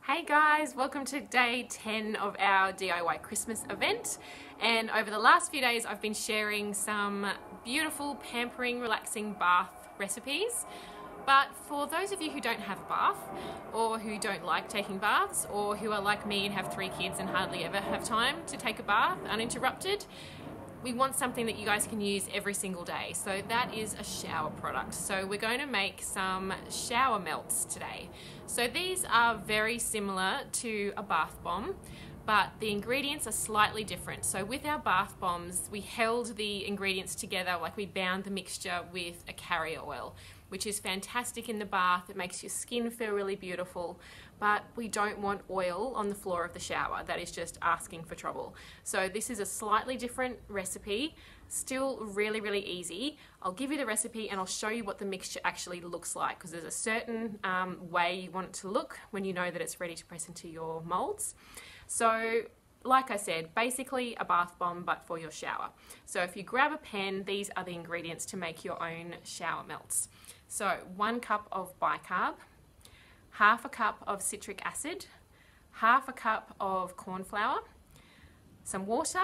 Hey guys, welcome to day 10 of our DIY Christmas event. And over the last few days I've been sharing some beautiful, pampering, relaxing bath recipes. But for those of you who don't have a bath, or who don't like taking baths, or who are like me and have 3 kids and hardly ever have time to take a bath uninterrupted, we want something that you guys can use every single day. So that is a shower product. So we're going to make some shower melts today. So these are very similar to a bath bomb, but the ingredients are slightly different. So with our bath bombs, we held the ingredients together, like we bound the mixture with a carrier oil, which is fantastic in the bath. It makes your skin feel really beautiful, but we don't want oil on the floor of the shower. That is just asking for trouble. So this is a slightly different recipe, still really, really easy. I'll give you the recipe and I'll show you what the mixture actually looks like, because there's a certain way you want it to look when you know that it's ready to press into your molds. So like I said, basically a bath bomb, but for your shower. So if you grab a pen, these are the ingredients to make your own shower melts. So 1 cup of bicarb, half a cup of citric acid, half a cup of corn flour, some water,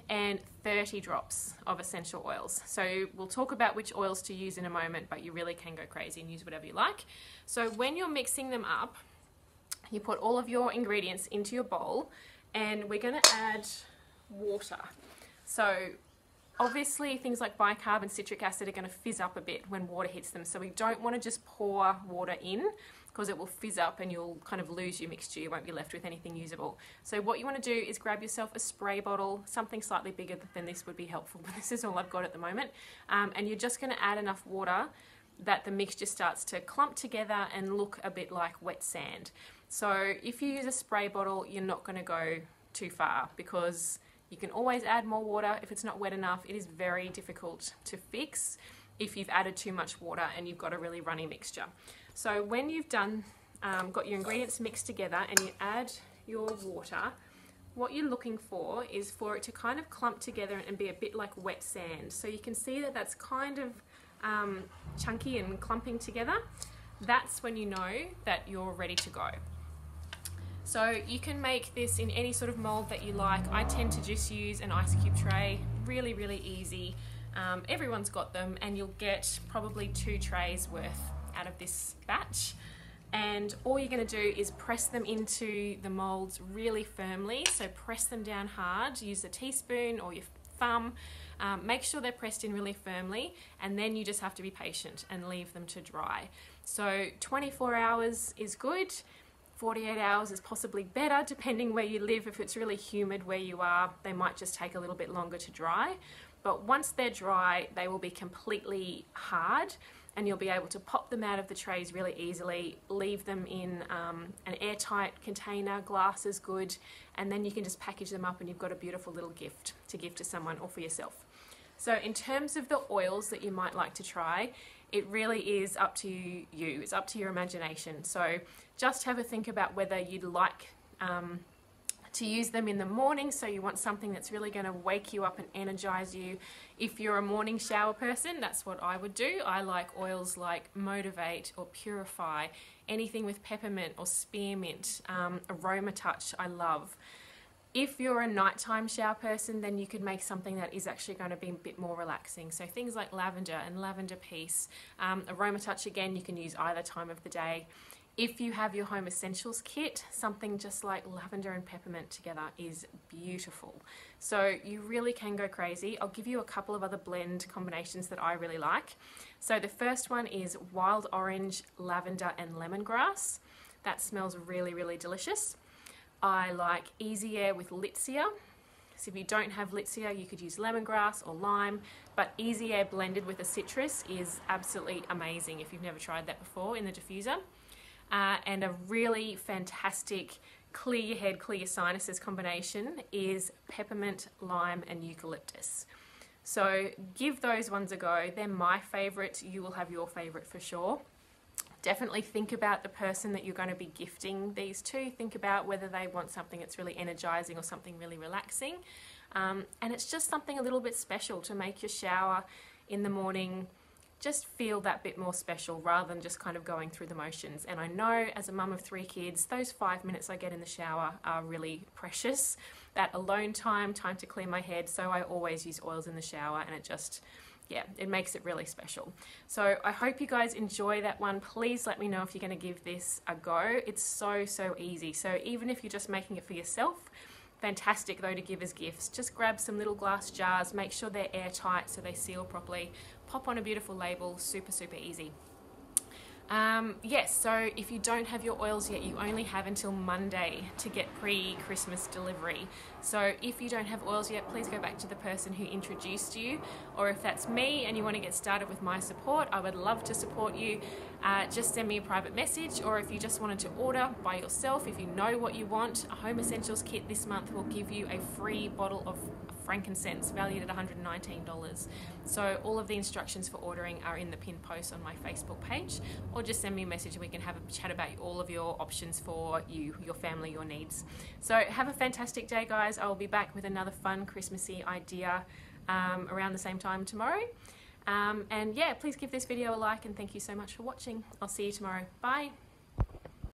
and 30 drops of essential oils. So we'll talk about which oils to use in a moment, but you really can go crazy and use whatever you like. So when you're mixing them up, you put all of your ingredients into your bowl, and we're going to add water. So obviously things like bicarb and citric acid are going to fizz up a bit when water hits them, so we don't want to just pour water in, because it will fizz up and you'll kind of lose your mixture. You won't be left with anything usable. So what you want to do is grab yourself a spray bottle. Something slightly bigger than this would be helpful, but this is all I've got at the moment. And you're just going to add enough water that the mixture starts to clump together and look a bit like wet sand. So if you use a spray bottle, you're not going to go too far, because you can always add more water if it's not wet enough. It is very difficult to fix if you've added too much water and you've got a really runny mixture. So when you've done, got your ingredients mixed together and you add your water, what you're looking for is for it to kind of clump together and be a bit like wet sand. So you can see that that's kind of chunky and clumping together. That's when you know that you're ready to go. So you can make this in any sort of mold that you like. I tend to just use an ice cube tray. Really, really easy. Everyone's got them, and you'll get probably 2 trays worth out of this batch. And all you're going to do is press them into the molds really firmly. So press them down hard. Use a teaspoon or your thumb. Make sure they're pressed in really firmly, and then you just have to be patient and leave them to dry. So 24 hours is good. 48 hours is possibly better, depending where you live. If it's really humid where you are, they might just take a little bit longer to dry. But once they're dry, they will be completely hard, and you'll be able to pop them out of the trays really easily, leave them in an airtight container. Glass is good, and then you can just package them up and you've got a beautiful little gift to give to someone or for yourself. So in terms of the oils that you might like to try, it really is up to you. It's up to your imagination. So just have a think about whether you'd like to use them in the morning, so you want something that's really going to wake you up and energize you. If you're a morning shower person, that's what I would do. I like oils like Motivate or Purify, anything with peppermint or spearmint, aroma touch I love. If you're a nighttime shower person, then you could make something that is actually going to be a bit more relaxing. So things like lavender and lavender peace. Aroma touch, again, you can use either time of the day. If you have your home essentials kit, something just like lavender and peppermint together is beautiful. So you really can go crazy. I'll give you a couple of other blend combinations that I really like. So the first one is wild orange, lavender and lemongrass. That smells really, really delicious. I like Easy Air with Litsia. So if you don't have Litsia, you could use lemongrass or lime, but Easy Air blended with a citrus is absolutely amazing if you've never tried that before in the diffuser. And a really fantastic clear your head, clear your sinuses combination is peppermint, lime and eucalyptus. So give those ones a go. They're my favourite. You will have your favourite for sure. Definitely think about the person that you're going to be gifting these to. Think about whether they want something that's really energizing or something really relaxing. And it's just something a little bit special to make your shower in the morning just feel that bit more special rather than just kind of going through the motions. And I know as a mum of 3 kids, those 5 minutes I get in the shower are really precious. That alone time to clear my head, so I always use oils in the shower, and it just, yeah, it makes it really special. So I hope you guys enjoy that one. Please let me know if you're going to give this a go. It's so easy. So even if you're just making it for yourself, fantastic though to give as gifts. Just grab some little glass jars, make sure they're airtight so they seal properly, pop on a beautiful label, super easy. Yes, so if you don't have your oils yet, you only have until Monday to get pre-Christmas delivery. So if you don't have oils yet, please go back to the person who introduced you, or if that's me and you want to get started with my support, I would love to support you. Just send me a private message, or if you just wanted to order by yourself, if you know what you want, a Home Essentials kit this month will give you a free bottle of frankincense valued at $119. So all of the instructions for ordering are in the pinned post on my Facebook page, or just send me a message and we can have a chat about all of your options for you, your family, your needs. So have a fantastic day, guys. I will be back with another fun Christmassy idea around the same time tomorrow. And yeah, please give this video a like, and thank you so much for watching. I'll see you tomorrow. Bye.